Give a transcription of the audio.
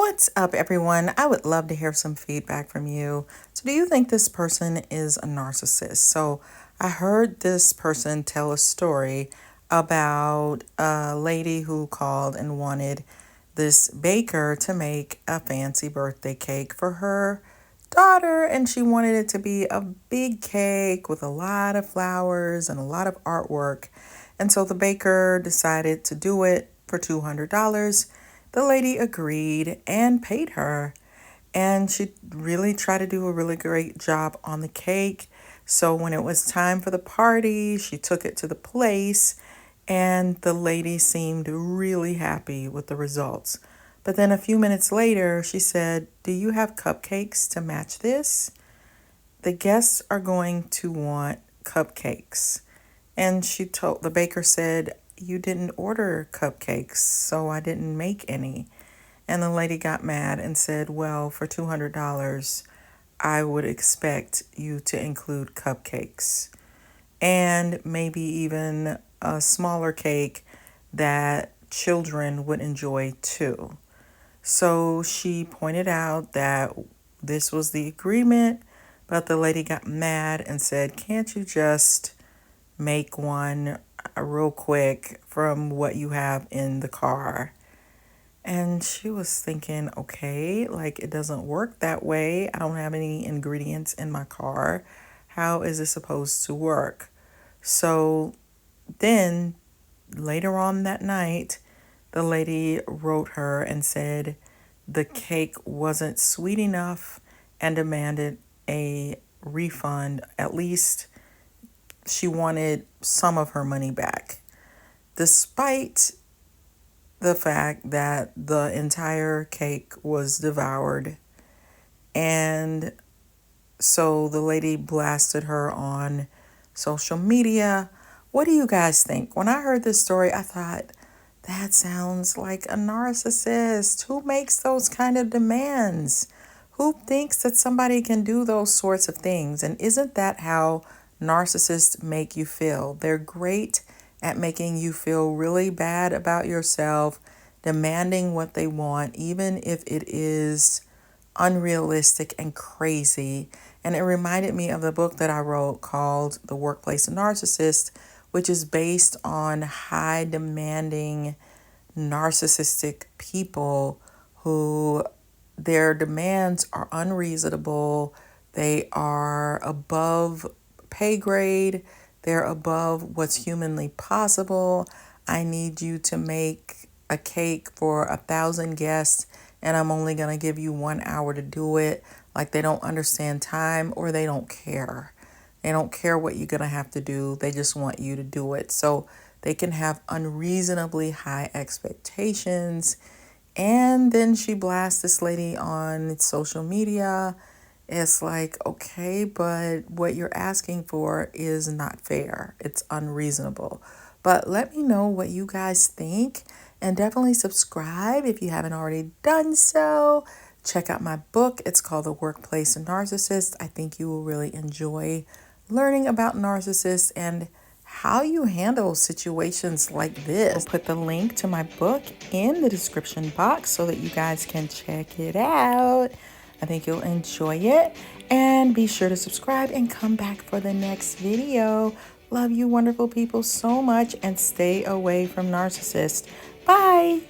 What's up, everyone? I would love to hear some feedback from you. So, do you think this person is a narcissist? So, I heard this person tell a story about a lady who called and wanted this baker to make a fancy birthday cake for her daughter, and she wanted it to be a big cake with a lot of flowers and a lot of artwork. And so the baker decided to do it for $200. The lady agreed and paid her. And she really tried to do a really great job on the cake. So when it was time for the party, she took it to the place, and the lady seemed really happy with the results. But then a few minutes later, she said, "Do you have cupcakes to match this? The guests are going to want cupcakes." And the baker said, "You didn't order cupcakes, so I didn't make any." And the lady got mad and said, "Well, for $200, I would expect you to include cupcakes and maybe even a smaller cake that children would enjoy too." So she pointed out that this was the agreement, but the lady got mad and said, "Can't you just make one real quick from what you have in the car?" And she was thinking, okay, like it doesn't work that way. I don't have any ingredients in my car. How is it supposed to work? So then later on that night, the lady wrote her and said the cake wasn't sweet enough and demanded a refund. At least she wanted some of her money back, despite the fact that the entire cake was devoured. And so the lady blasted her on social media. What do you guys think? When I heard this story, I thought, that sounds like a narcissist. Who makes those kind of demands? Who thinks that somebody can do those sorts of things? And isn't that how narcissists make you feel? They're great at making you feel really bad about yourself, demanding what they want, even if it is unrealistic and crazy. And it reminded me of the book that I wrote called The Workplace NaRCISSiST, which is based on high demanding narcissistic people who their demands are unreasonable. They are above pay grade. They're above what's humanly possible. I need you to make a cake for 1,000 guests, and I'm only going to give you 1 hour to do it. Like they don't understand time, or they don't care. They don't care what you're going to have to do. They just want you to do it. So they can have unreasonably high expectations. And then she blasts this lady on social media. It's like, okay, but what you're asking for is not fair. It's unreasonable. But let me know what you guys think, and definitely subscribe if you haven't already done so. Check out my book. It's called The Workplace NaRCISSiST. I think you will really enjoy learning about narcissists and how you handle situations like this. I'll put the link to my book in the description box so that you guys can check it out. I think you'll enjoy it. And be sure to subscribe and come back for the next video. Love you wonderful people so much, and stay away from narcissists. Bye.